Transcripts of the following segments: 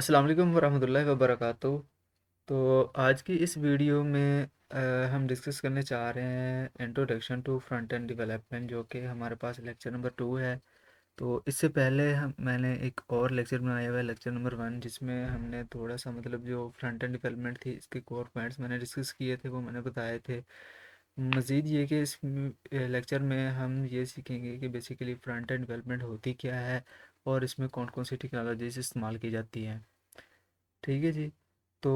अस्सलाम वालेकुम वरहमतुल्लाहि वबरकातुहू। तो आज की इस वीडियो में हम डिस्कस करने चाह रहे हैं introduction to front end development, जो कि हमारे पास लेक्चर नंबर 2 है। तो इससे पहले हम मैंने एक और लेक्चर बनाया हुआ है, लेक्चर नंबर 1, जिसमें हमने थोड़ा सा मतलब जो फ्रंट एंड डेवलपमेंट थी इसके कोर पॉइंट्स मैंने डिस्कस किए थे, वो मैंने बताए थे। मज़ीद ये कि इस लेक्चर में हम ये सीखेंगे कि बेसिकली फ्रंट एंड डेवलपमेंट होती क्या है और इसमें कौन कौन सी टेक्नोलॉजीज इस्तेमाल की जाती हैं। ठीक है जी। तो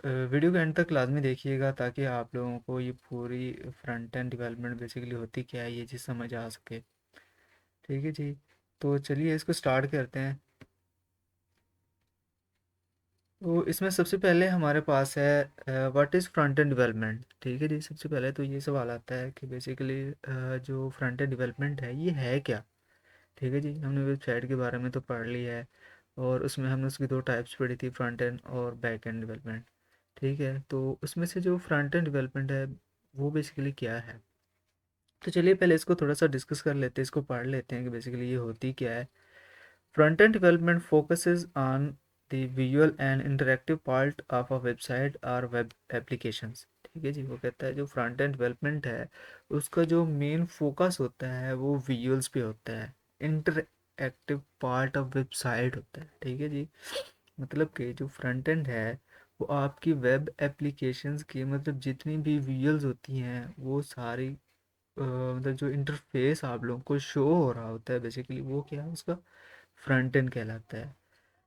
वीडियो के एंड तक लाजमी देखिएगा ताकि आप लोगों को ये पूरी फ्रंट एंड डेवलपमेंट बेसिकली होती क्या है ये चीज़ समझ आ सके। ठीक है जी। तो चलिए इसको स्टार्ट करते हैं। तो इसमें सबसे पहले हमारे पास है what is front end development. ठीक है जी। सबसे पहले तो ये सवाल आता है कि बेसिकली जो फ्रंट एंड डेवलपमेंट है ये है क्या। ठीक है जी। हमने वेबसाइट के बारे में तो पढ़ लिया है और उसमें हमने उसकी दो टाइप्स पढ़ी थी, फ्रंट एंड और बैक एंड डेवलपमेंट। ठीक है। तो उसमें से जो फ्रंट एंड डेवलपमेंट है वो बेसिकली क्या है। तो चलिए पहले इसको थोड़ा सा डिस्कस कर लेते हैं, इसको पढ़ लेते हैं कि बेसिकली ये होती क्या है। Front end development focuses on the visual and interactive part of a website और वेब एप्लीकेशंस। ठीक है जी। वो कहता है जो फ्रंट एंड डेवलपमेंट है उसका जो मेन फोकस होता है वो विजुअल्स पे होता है, इंटरेक्टिव पार्ट ऑफ वेबसाइट होता है। ठीक है जी। मतलब कि जो फ्रंट एंड है वो आपकी वेब एप्लीकेशंस की मतलब जितनी भी विजुअल्स होती हैं वो सारी मतलब जो इंटरफेस आप लोगों को शो हो रहा होता है बेसिकली वो क्या है, उसका फ्रंट एंड कहलाता है।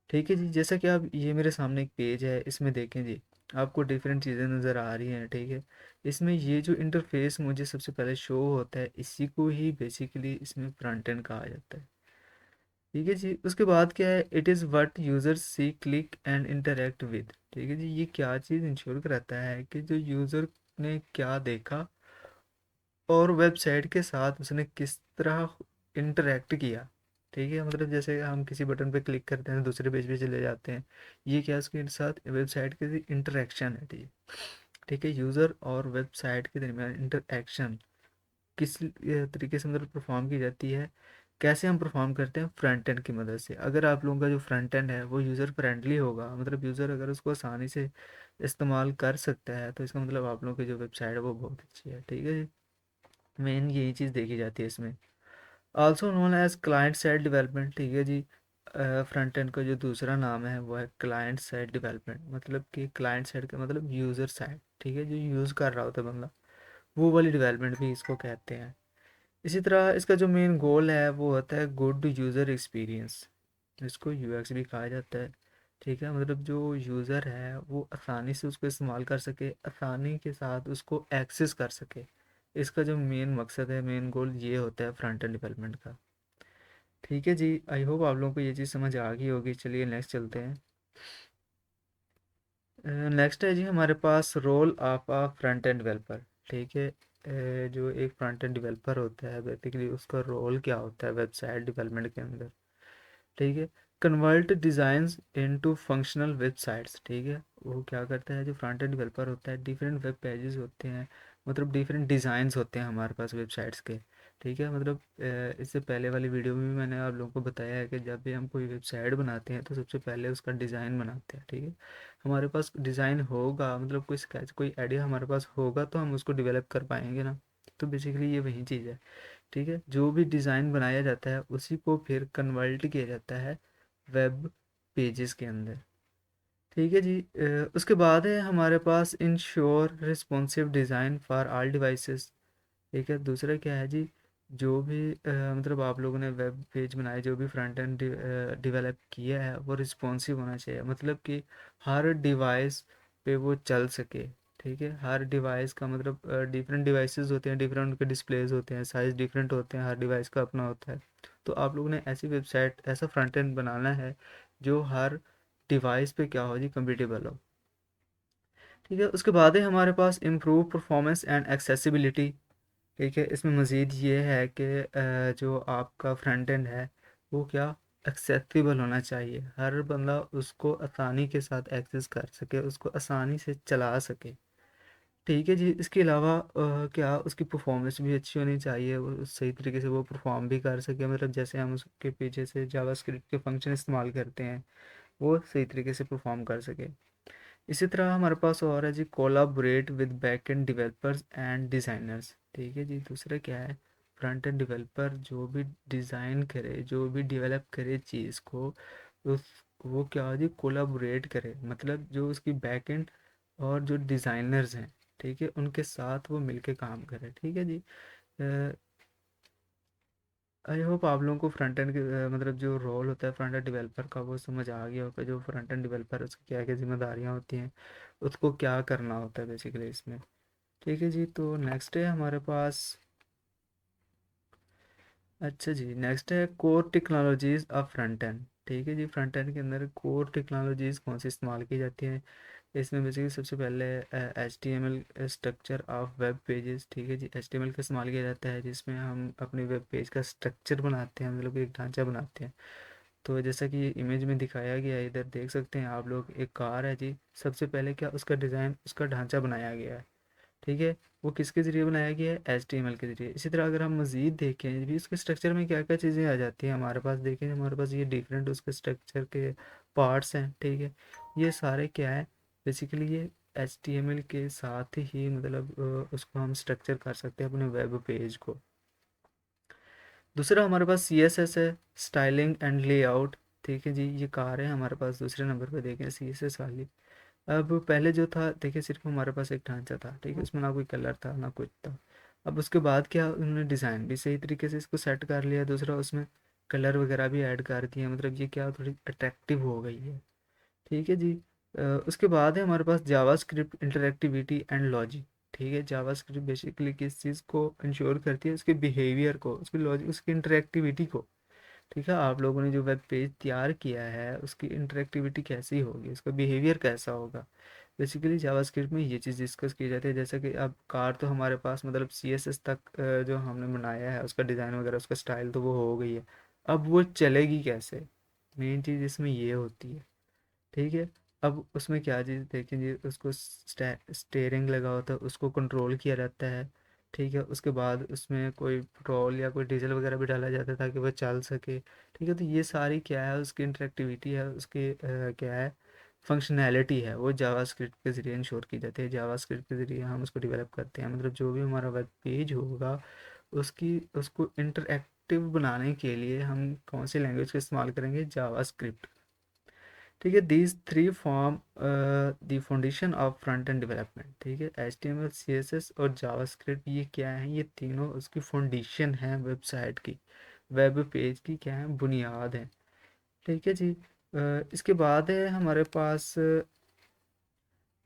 ठीक है जी। जैसा कि आप ये मेरे सामने एक पेज है, इसमें देखें जी, आपको डिफरेंट चीज़ें नज़र आ रही हैं। ठीक है। इसमें ये जो इंटरफेस मुझे सबसे पहले शो होता है इसी को ही बेसिकली इसमें फ्रंट एंड कहा जाता है। ठीक है जी। उसके बाद क्या है, it is what users see, click and interact with. ठीक है जी। ये क्या चीज़ इंश्योर कराता है कि जो यूज़र ने क्या देखा और वेबसाइट के साथ उसने किस तरह इंटरेक्ट किया। ठीक है। मतलब जैसे हम किसी बटन पे क्लिक करते हैं दूसरे पेज पे चले जाते हैं, ये क्या उसके साथ वेबसाइट के इंटरेक्शन है। ठीक है। ठीक है। यूज़र और वेबसाइट के दरमियान इंटरेक्शन किस तरीके से मतलब परफॉर्म की जाती है, कैसे हम परफॉर्म करते हैं फ्रंट एंड की मदद से। अगर आप लोगों का जो फ्रंट एंड है वो यूज़र फ्रेंडली होगा, मतलब यूज़र अगर उसको आसानी से इस्तेमाल कर सकता है, तो इसका मतलब आप लोगों की जो वेबसाइट है वो बहुत अच्छी है। ठीक है जी। मेन यही चीज़ देखी जाती है इसमें। Also known as client side development. ठीक है जी। फ्रंट एंड का जो दूसरा नाम है वो है क्लाइंट साइड डेवलपमेंट, मतलब कि क्लाइंट साइड का मतलब यूज़र साइड। ठीक है। जो यूज़ कर रहा होता है बंदा, वो वाली डेवलपमेंट भी इसको कहते हैं। इसी तरह इसका जो मेन गोल है वो होता है गुड यूज़र एक्सपीरियंस, इसको यूएक्स भी कहा जाता है। ठीक है। मतलब जो यूज़र है वो आसानी से उसको इस्तेमाल कर सके, आसानी के साथ उसको एक्सेस कर सके। इसका जो मेन मकसद है, मेन गोल ये होता है फ्रंट एंड डेवलपमेंट का। ठीक है जी। आई होप आप लोगों को ये चीज़ समझ आ गई होगी। चलिए नेक्स्ट चलते हैं। नेक्स्ट है जी हमारे पास role of a front end developer. ठीक है। जो एक फ्रंट एंड डेवलपर होता है बेसिकली उसका रोल क्या होता है वेबसाइट डेवलपमेंट के अंदर। ठीक है। Convert designs into functional websites. ठीक है। वो क्या करता है, जो फ्रंट एंड डेवलपर होता है, डिफरेंट वेब पेजेस होते हैं, मतलब डिफरेंट डिज़ाइंस होते हैं हमारे पास वेबसाइट्स के। ठीक है। मतलब इससे पहले वाली वीडियो में भी मैंने आप लोगों को बताया है कि जब भी हम कोई वेबसाइट बनाते हैं तो सबसे पहले उसका डिज़ाइन बनाते हैं। ठीक है। हमारे पास डिज़ाइन होगा, मतलब कोई स्केच कोई आइडिया हमारे पास होगा तो हम उसको डेवलप कर पाएंगे ना। तो बेसिकली ये वही चीज़ है। ठीक है। जो भी डिज़ाइन बनाया जाता है उसी को फिर कन्वर्ट किया जाता है वेब पेजेस के अंदर। ठीक है जी। उसके बाद है हमारे पास ensure responsive design for all devices. ठीक है। दूसरा क्या है जी, जो भी मतलब आप लोगों ने वेब पेज बनाए, जो भी फ्रंट एंड डेवलप किया है वो रिस्पॉन्सिव होना चाहिए, मतलब कि हर डिवाइस पे वो चल सके। ठीक है। हर डिवाइस का मतलब डिफरेंट डिवाइसेस होते हैं, डिफरेंट उनके डिस्प्लेज होते हैं, साइज डिफरेंट होते हैं, हर डिवाइस का अपना होता है। तो आप लोगों ने ऐसी वेबसाइट, ऐसा फ्रंट एंड बनाना है जो हर डिवाइस पे क्या हो जी, कंपेटेबल हो। ठीक है। उसके बाद है हमारे पास इम्प्रूव परफॉर्मेंस एंड एक्सेसिबिलिटी। ठीक है। इसमें मज़ीद ये है कि जो आपका फ्रंट एंड है वो क्या, एक्सेसिबल होना चाहिए, हर बंदा उसको आसानी के साथ एक्सेस कर सके, उसको आसानी से चला सके। ठीक है जी। इसके अलावा क्या उसकी परफॉर्मेंस भी अच्छी होनी चाहिए, वो सही तरीके से वो परफॉर्म भी कर सके, मतलब जैसे हम उसके पीछे से जावास्क्रिप्ट के फंक्शन इस्तेमाल करते हैं वो सही तरीके से परफॉर्म कर सके। इसी तरह हमारे पास और है जी, collaborate with back end developers and designers. ठीक है जी, दूसरा क्या है, फ्रंट एंड डेवलपर जो भी डिज़ाइन करे, जो भी डेवलप करे चीज़ को, उस वो क्या हो जी, कोलाबोरेट करे, मतलब जो उसकी बैक एंड और जो डिज़ाइनर्स हैं, ठीक है, उनके साथ वो मिलके काम करे। ठीक है जी। आई होप आप लोगों को फ्रंट एंड मतलब जो रोल होता है फ्रंट एंड डेवलपर का वो समझ आ गया होगा, जो फ्रंट एंड डेवलपर उसकी क्या क्या जिम्मेदारियां होती हैं, उसको क्या करना होता है बेसिकली इसमें। ठीक है जी, तो नेक्स्ट है हमारे पास, अच्छा जी, नेक्स्ट है core technologies of front and. ठीक है जी, फ्रंट एंड के अंदर कोर टेक्नोलॉजीज कौन सी इस्तेमाल की जाती हैं। इसमें बेसिकली सबसे पहले H T M L structure of web pages. ठीक है जी, एच टी एम एल का इस्तेमाल किया जाता है जिसमें हम अपने वेब पेज का स्ट्रक्चर बनाते हैं, मतलब एक ढांचा बनाते हैं। तो जैसा कि ये इमेज में दिखाया गया है, इधर देख सकते हैं आप लोग, एक कार है जी। सबसे पहले क्या उसका डिज़ाइन, उसका ढांचा बनाया गया है। ठीक है, वो किसके ज़रिए बनाया गया है, एच टी एम एल के ज़रिए। इसी तरह अगर हम मज़ीद देखें भी उसके स्ट्रक्चर में क्या क्या चीज़ें आ जाती हैं हमारे पास, देखें हमारे पास ये डिफरेंट उसके स्ट्रक्चर के पार्ट्स हैं। ठीक है, ये सारे क्या है, बेसिकली ये एच टी एम एल के साथ ही मतलब उसको हम स्ट्रक्चर कर सकते हैं अपने वेब पेज को। दूसरा हमारे पास सी एस एस है, स्टाइलिंग एंड लेआउट। ठीक है जी, ये कार है हमारे पास दूसरे नंबर पे, देखें सी एस एस वाली। अब पहले जो था देखिए, सिर्फ हमारे पास एक ढांचा था, ठीक है, उसमें ना कोई कलर था ना कुछ था। अब उसके बाद क्या, उन्होंने डिज़ाइन भी सही तरीके से इसको सेट कर लिया, दूसरा उसमें कलर वगैरह भी ऐड कर दिए, मतलब ये क्या थोड़ी अट्रैक्टिव हो गई है। ठीक है जी। उसके बाद है हमारे पास जावास्क्रिप्ट इंटरेक्टिविटी एंड लॉजिक। ठीक है, जावास्क्रिप्ट बेसिकली किस चीज़ को इंश्योर करती है, उसके बिहेवियर को, उसकी लॉजिक, उसकी इंटरेक्टिविटी को। ठीक है, आप लोगों ने जो वेब पेज तैयार किया है उसकी इंटरेक्टिविटी कैसी होगी, उसका बिहेवियर कैसा होगा, बेसिकली जावास्क्रिप्ट में ये चीज़ डिस्कस की जाती है। जैसे कि अब कार तो हमारे पास मतलब सी एस एस तक जो हमने बनाया है उसका डिज़ाइन वगैरह उसका स्टाइल तो वो हो गई है। अब वो चलेगी कैसे, मेन चीज़ इसमें ये होती है। ठीक है, अब उसमें क्या चीज़ देखेंगे, उसको स्टेयरिंग लगा होता है, उसको कंट्रोल किया जाता है। ठीक है, उसके बाद उसमें कोई पेट्रोल या कोई डीजल वगैरह भी डाला जाता है ताकि वह चल सके। ठीक है, तो ये सारी क्या है, उसकी इंटरेक्टिविटी है, उसकी क्या है, फंक्शनैलिटी है, वो जावास्क्रिप्ट के ज़रिए इंश्योर की जाती है। जावास्क्रिप्ट के ज़रिए हम उसको डेवलप करते हैं, मतलब जो भी हमारा वेब पेज होगा उसकी उसको इंटरएक्टिव बनाने के लिए हम कौन सी लैंग्वेज का इस्तेमाल करेंगे, जावास्क्रिप्ट। ठीक है, these three form the foundation of front end development. ठीक है, H T M L C S S और जावास्क्रिप्ट ये क्या है, ये तीनों उसकी फाउंडेशन है वेबसाइट की, वेब पेज की क्या है, बुनियाद है। ठीक है जी। इसके बाद है हमारे पास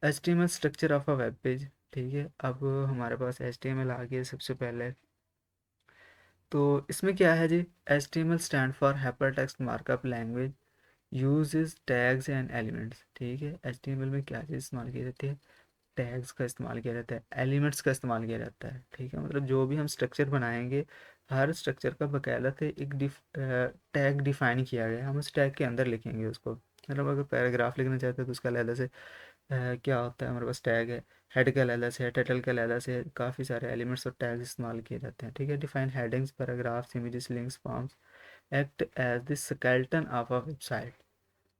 H T M L structure of a web page. ठीक है, अब हमारे पास एच टी एम एल आ गया सबसे पहले। तो इसमें क्या है जी, H T M L stand for hyper text markup language uses tags and elements. ठीक है, एच टी एम एल में क्या चीज़ इस्तेमाल की जाती है, टैग्स का इस्तेमाल किया जाता है, एलिमेंट्स का इस्तेमाल किया जाता है। ठीक है, मतलब जो भी हम स्ट्रक्चर बनाएंगे, हर स्ट्रक्चर का बकायदा से एक टैग डिफाइन किया गया है, हम उस टैग के अंदर लिखेंगे उसको। मतलब अगर पैराग्राफ लिखना चाहते हैं तो उसका अलग से क्या होता है, हमारे पास टैग है, हेड का अलग से है, टाइटल का अलग से है, काफ़ी सारे एलिमेंट्स और टैग्स इस्तेमाल किए जाते हैं। ठीक है, define headings, paragraphs, images, links, forms act as the skeleton of a website.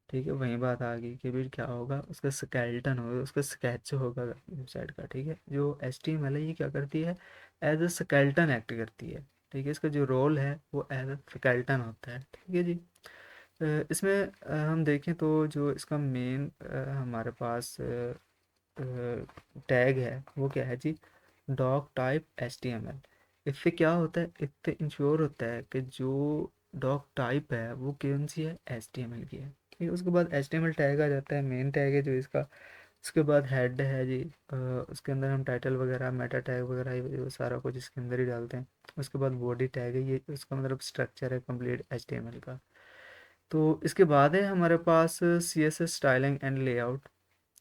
ठीक है, वही बात आ गई कि फिर क्या होगा, उसका स्केलेटन होगा, उसका स्केच होगा वेबसाइट का। ठीक है, जो एच टी एम एल है ये क्या करती है, एज अ स्केलेटन एक्ट करती है। ठीक है, इसका जो रोल है वो एज अ स्केलेटन होता है। ठीक है जी। इसमें हम देखें तो जो इसका मेन हमारे पास टैग है वो क्या है जी, doc type H T M L. इससे क्या होता है, इससे इंश्योर होता है कि जो डॉक टाइप है वो कौन सी है, एच टी एम एल की है। ठीक है, उसके बाद H T M L tag आ जाता है, मेन टैग है जो इसका। उसके बाद हेड है जी, उसके अंदर हम टाइटल वगैरह, मेटा टैग वगैरह ये सारा कुछ इसके अंदर ही डालते हैं। उसके बाद बॉडी टैग है, ये उसका मतलब स्ट्रक्चर है complete H T M L का। तो इसके बाद है हमारे पास C S S styling and layout.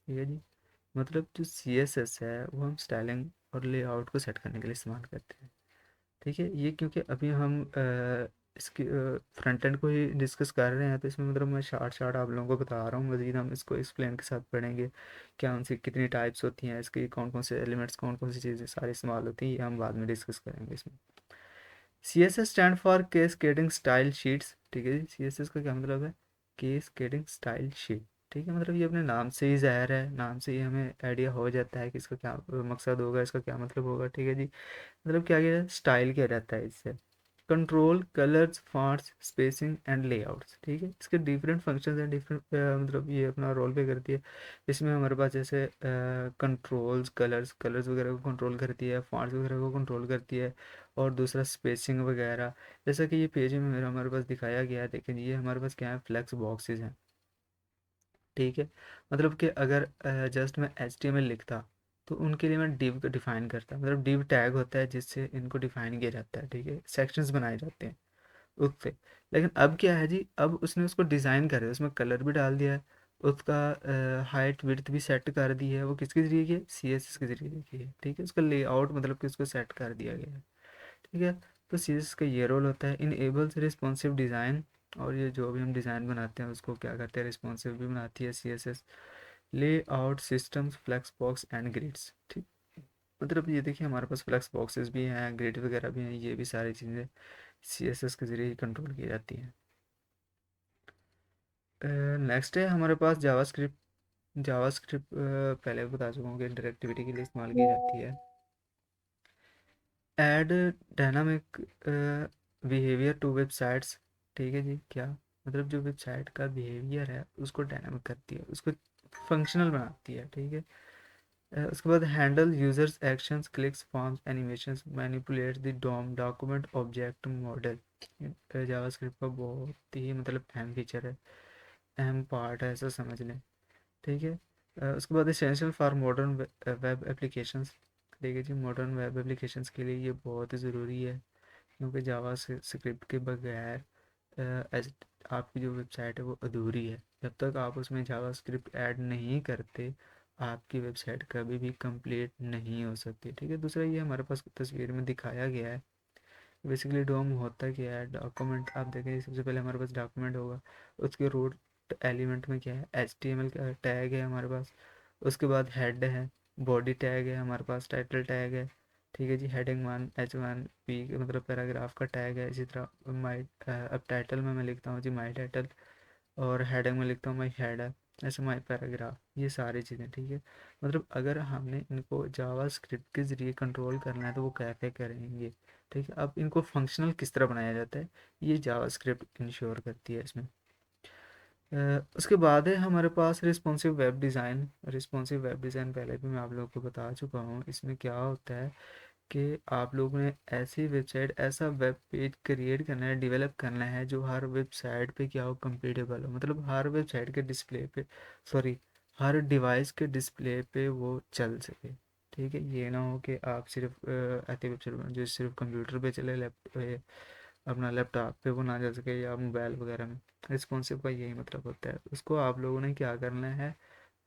ठीक है जी, मतलब जो सी एस एस है वो हम स्टाइलिंग और लेआउट को सेट करने के लिए इस्तेमाल करते हैं। ठीक है, ये क्योंकि अभी हम इसके फ्रंट एंड को ही डिस्कस कर रहे हैं, तो इसमें मतलब मैं शार्ट शार्ट आप लोगों को बता रहा हूँ, मज़ीद हम इसको एक्सप्लेन के साथ पढ़ेंगे क्या उनसे कितनी टाइप्स होती हैं, इसकी कौन कौन से एलिमेंट्स, कौन कौन सी चीज़ें सारी इस्तेमाल होती हैं, ये हम बाद में डिस्कस करेंगे इसमें। C S S stand for cascading style sheets. ठीक है जी, सी एस एस का क्या मतलब है, कैस्केडिंग स्टाइल शीट। ठीक है, मतलब ये अपने नाम से ही ज़ाहिर है, नाम से ही हमें आइडिया हो जाता है कि इसका क्या मकसद होगा, इसका क्या मतलब होगा। ठीक है जी, मतलब क्या किया स्टाइल किया जाता है इससे। Control colours fonts spacing and layouts. ठीक है, इसके डिफरेंट फंक्शंस हैं, डिफरेंट मतलब ये अपना रोल प्ले करती है। इसमें हमारे पास जैसे कंट्रोल्स कलर्स कलर्स वगैरह को कंट्रोल करती है, फॉन्ट्स वगैरह को कंट्रोल करती है, और दूसरा स्पेसिंग वगैरह। जैसा कि ये पेज में मेरा हमारे पास दिखाया गया है, देखें ये हमारे पास क्या है, फ्लेक्स बॉक्सेस हैं। ठीक है, मतलब कि अगर जस्ट मैं HTML लिखता तो उनके लिए मैं div को डिफाइन करता, मतलब div टैग होता है जिससे इनको डिफाइन किया जाता है। ठीक है, सेक्शंस बनाए जाते हैं उससे। लेकिन अब क्या है जी, अब उसने उसको डिज़ाइन कर दिया, उसमें कलर भी डाल दिया है, उसका हाइट विड्थ भी सेट कर दी है। वो किसके ज़रिए की है, CSS के ज़रिए की है। ठीक है, उसका लेआउट मतलब कि उसको सेट कर दिया गया है। ठीक है, तो CSS का ये रोल होता है, इनेबल्स रिस्पॉन्सिव डिज़ाइन। और ये जो भी हम डिज़ाइन बनाते हैं उसको क्या करते हैं, रिस्पॉन्सिव भी बनाती है CSS। Layout systems flex box and grids. ठीक, मतलब ये देखिए हमारे पास फ्लेक्स बॉक्सेस भी हैं, ग्रिड वगैरह भी हैं, ये भी सारी चीज़ें CSS के ज़रिए ही कंट्रोल की जाती हैं। नेक्स्ट है हमारे पास जावास्क्रिप्ट। जावास्क्रिप्ट पहले बता चुका हूँ कि इंटरेक्टिविटी के लिए इस्तेमाल की जाती है। Add dynamic behaviour to websites. ठीक है जी, क्या मतलब जो वेबसाइट का बिहेवियर है उसको डायनामिक करती है, उसको फंक्शनल बनाती है। ठीक है, उसके बाद handle users actions clicks forms animations manipulate the DOM document object model. JavaScript का बहुत ही मतलब अहम फीचर है, अहम पार्ट है, ऐसा समझ लें। ठीक है, उसके बाद essential for modern web applications. ठीक है जी, मॉडर्न वेब एप्लीकेशंस के लिए ये बहुत ही ज़रूरी है, क्योंकि जावा स्क्रिप्ट के बगैर आपकी जो वेबसाइट है वो अधूरी है। जब तक आप उसमें जावा स्क्रिप्ट ऐड नहीं करते आपकी वेबसाइट कभी भी कंप्लीट नहीं हो सकती। ठीक है, दूसरा ये हमारे पास तस्वीर में दिखाया गया है। बेसिकली डोम होता क्या है, डॉक्यूमेंट आप देखें, सबसे पहले हमारे पास डॉक्यूमेंट होगा, उसके रूट एलिमेंट में क्या है, HTML का टैग है हमारे पास। उसके बाद हेड है, बॉडी टैग है हमारे पास, टाइटल टैग है। ठीक है जी, हेडिंग 1 H1 P मतलब पैराग्राफ का टैग है। इसी तरह माई, अब टाइटल में मैं लिखता हूँ जी माई टाइटल, और हेडिंग में लिखता हूँ माई हेड है, ऐसे माई पैराग्राफ, ये सारी चीज़ें। ठीक है, मतलब अगर हमने इनको जावा स्क्रिप्ट के ज़रिए कंट्रोल करना है तो वो कैसे करेंगे। ठीक है, अब इनको फंक्शनल किस तरह बनाया जाता है, ये जावा स्क्रिप्ट इंश्योर करती है इसमें। उसके बाद है हमारे पास responsive web design. Responsive web design पहले भी मैं आप लोगों को बता चुका हूँ। इसमें क्या होता है कि आप लोगों ने ऐसी वेबसाइट, ऐसा वेब पेज क्रिएट करना है, डेवलप करना है जो हर वेबसाइट पे क्या हो, कंपेटेबल हो, मतलब हर वेबसाइट के डिस्प्ले पे, सॉरी, हर डिवाइस के डिस्प्ले पे वो चल सके। ठीक है, ये ना हो कि आप सिर्फ ऐसी वेबसाइट जो सिर्फ कंप्यूटर पे चले, अपना लैपटॉप पे वो ना जा सके, या मोबाइल वगैरह में। रिस्पॉन्सिव का यही मतलब होता है, उसको आप लोगों ने क्या करना है,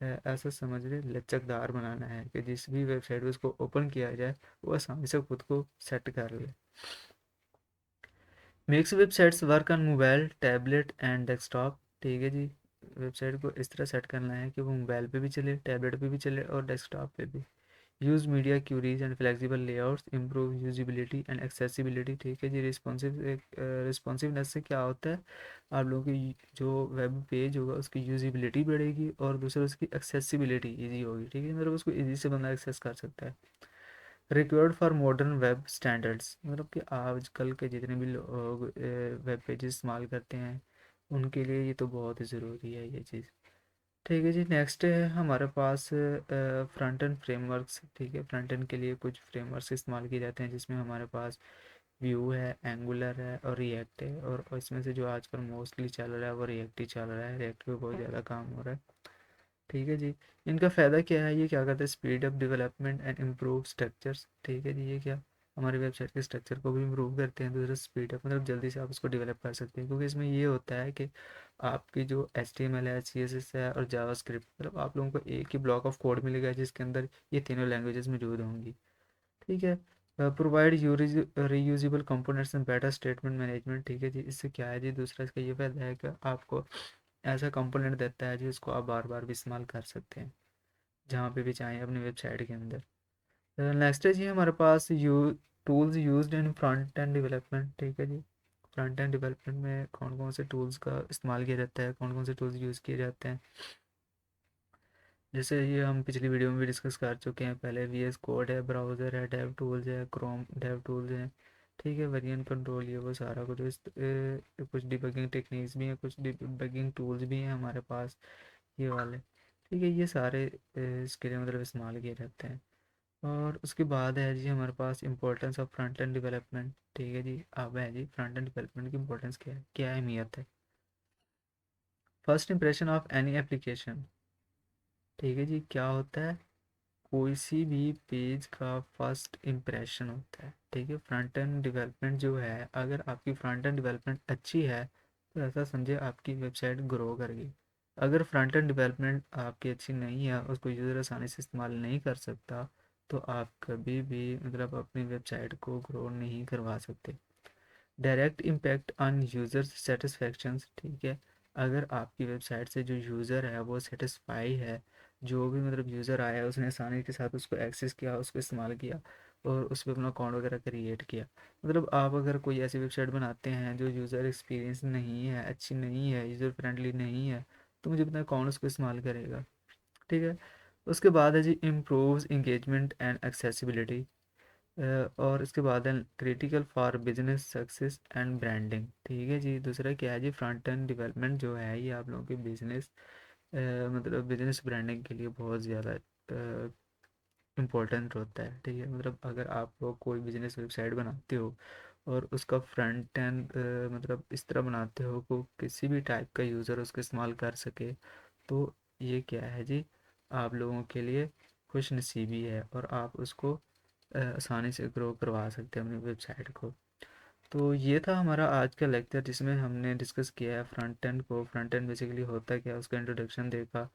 ऐसा समझ ले लचकदार बनाना है कि जिस भी वेबसाइट पे उसको ओपन किया जाए वो आसानी से खुद को सेट कर ले। Makes websites work on mobile tablet and desktop. ठीक है जी, वेबसाइट को इस तरह सेट करना है कि वो मोबाइल पे भी चले, टैबलेट पे भी चले, और डेस्कटॉप पे भी। Use media queries and flexible layouts improve usability and accessibility. ठीक है जी, रिस्पॉन्सिवनेस से क्या होता है, आप लोगों की जो वेब पेज होगा उसकी यूजिबिलिटी बढ़ेगी, और दूसरा उसकी एक्सेसिबिलिटी ईजी होगी। ठीक है, मतलब उसको ईजी से बंदा एक्सेस कर सकता है। Required for modern web standards, मतलब कि आजकल के जितने भी लोग वेब पेजेस इस्तेमाल करते हैं उनके लिए ये तो बहुत ही ज़रूरी है ये चीज़। ठीक है जी, नेक्स्ट है हमारे पास फ्रंट एंड फ्रेमवर्क्स। ठीक है, फ्रंट एंड के लिए कुछ फ्रेमवर्क्स इस्तेमाल किए जाते हैं, जिसमें हमारे पास व्यू है, एंगुलर है, और रिएक्ट है। और इसमें से जो आजकल मोस्टली चल रहा है वो रिएक्ट ही चल रहा है, रिएक्ट पे बहुत ज़्यादा काम हो रहा है। ठीक है जी, इनका फ़ायदा क्या है, ये क्या करता है, speed up development and improve structures. ठीक है जी, ये क्या हमारी वेबसाइट के स्ट्रक्चर को भी इम्प्रूव करते हैं। दूसरा स्पीड अप मतलब जल्दी से आप उसको डेवलप कर सकते हैं, क्योंकि इसमें ये होता है कि आपकी जो HTML है, CSS है, और जावास्क्रिप्ट, मतलब आप लोगों को एक ही ब्लॉक ऑफ कोड मिलेगा जिसके अंदर ये तीनों लैंग्वेजेस मौजूद होंगी। ठीक है, provide reusable components and better statement management. ठीक है जी, इससे क्या है जी, दूसरा इसका ये फायदा है कि आपको ऐसा कंपोनेंट देता है जिसको आप बार बार भी इस्तेमाल कर सकते हैं जहाँ पे भी चाहें अपनी वेबसाइट के अंदर। नेक्स्ट है जी हमारे पास tools used in front end development. ठीक है जी, फ्रंट एंड डेवलपमेंट में कौन कौन से टूल्स का इस्तेमाल किया जाता है, कौन कौन से टूल्स यूज़ किए जाते हैं। जैसे ये हम पिछली वीडियो में भी डिस्कस कर चुके हैं पहले, वी एस कोड है, ब्राउज़र है, डेव टूल्स है, क्रोम डेव टूल्स हैं, ठीक है, वेरिएंट कंट्रोल, ये वो सारा कुछ कुछ डिबगिंग टेक्निक्स भी हैं, कुछ डिबगिंग टूल्स भी हैं हमारे पास, ये वाले, ठीक है, ये सारे इसके लिए मतलब इस्तेमाल किए जाते हैं। और उसके बाद है जी हमारे पास importance of front end development, ठीक है जी। अब है जी फ्रंट एंड डेवलपमेंट की इंपॉर्टेंस क्या है, क्या अहमियत है। First impression of any application, ठीक है जी, क्या होता है, कोई सी भी पेज का फर्स्ट इम्प्रेशन होता है, ठीक है। फ्रंट एंड डेवलपमेंट जो है, अगर आपकी फ्रंट एंड डेवलपमेंट अच्छी है तो ऐसा समझे आपकी वेबसाइट ग्रो करेगी। अगर फ्रंट एंड डेवलपमेंट आपकी अच्छी नहीं है, उसको यूज़र आसानी से इस्तेमाल नहीं कर सकता, तो आप कभी भी मतलब अपनी वेबसाइट को ग्रो नहीं करवा सकते। Direct impact on user satisfaction, ठीक है। अगर आपकी वेबसाइट से जो यूज़र है वो सेटिस्फाई है, जो भी मतलब यूज़र आया है उसने आसानी के साथ उसको एक्सेस किया, उसको इस्तेमाल किया और उस पर अपना अकाउंट वगैरह क्रिएट किया। मतलब आप अगर कोई ऐसी वेबसाइट बनाते हैं जो यूज़र एक्सपीरियंस नहीं है, अच्छी नहीं है, यूज़र फ्रेंडली नहीं है, तो मुझे अपना अकाउंट उसको इस्तेमाल करेगा, ठीक है। उसके बाद है जी इम्प्रूव्स इंगेजमेंट एंड एक्सेसिबिलिटी, और इसके बाद है critical for business success and branding, ठीक है जी। दूसरा क्या है जी, फ्रंट एंड डेवलपमेंट जो है ये आप लोगों के बिजनेस मतलब बिजनेस ब्रांडिंग के लिए बहुत ज़्यादा इम्पोर्टेंट होता है, ठीक है। मतलब अगर आप लोग कोई बिजनेस वेबसाइट बनाते हो और उसका फ्रंट एंड मतलब इस तरह बनाते हो को किसी भी टाइप का यूज़र उसको इस्तेमाल कर सके, तो ये क्या है जी, आप लोगों के लिए खुश नसीबी है और आप उसको आसानी से ग्रो करवा सकते हैं अपनी वेबसाइट को। तो ये था हमारा आज का लेक्चर जिसमें हमने डिस्कस किया है फ्रंट एंड को, फ्रंट एंड बेसिकली होता क्या है उसका इंट्रोडक्शन देखा।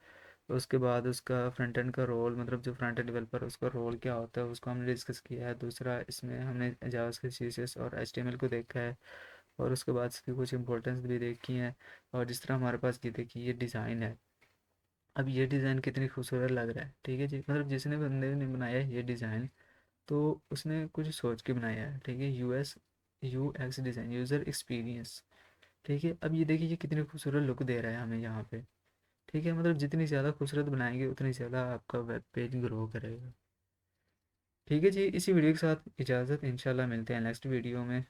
उसके बाद उसका फ्रंट एंड का रोल, मतलब जो फ्रंट एंड डेवलपर उसका रोल क्या होता है उसको हमने डिस्कस किया है। दूसरा इसमें हमने जावास्क्रिप्ट सीएसएस और एचटीएमएल को देखा है और उसके बाद इसकी कुछ इंपॉर्टेंस भी देखी है। और जिस तरह हमारे पास ये देखिए ये डिज़ाइन है, अब ये डिज़ाइन कितनी खूबसूरत लग रहा है, ठीक है जी। मतलब जिसने बंदे ने बनाया है ये डिज़ाइन, तो उसने कुछ सोच के बनाया है, ठीक है। यूएक्स डिज़ाइन, यूज़र एक्सपीरियंस, ठीक है। अब ये देखिए ये कितनी खूबसूरत लुक दे रहा है हमें यहाँ पे, ठीक है। मतलब जितनी ज़्यादा खूबसूरत बनाएंगे उतनी ज़्यादा आपका वेब पेज ग्रो करेगा, ठीक है जी। इसी वीडियो के साथ इजाज़त, इंशाल्लाह मिलते हैं नेक्स्ट वीडियो में।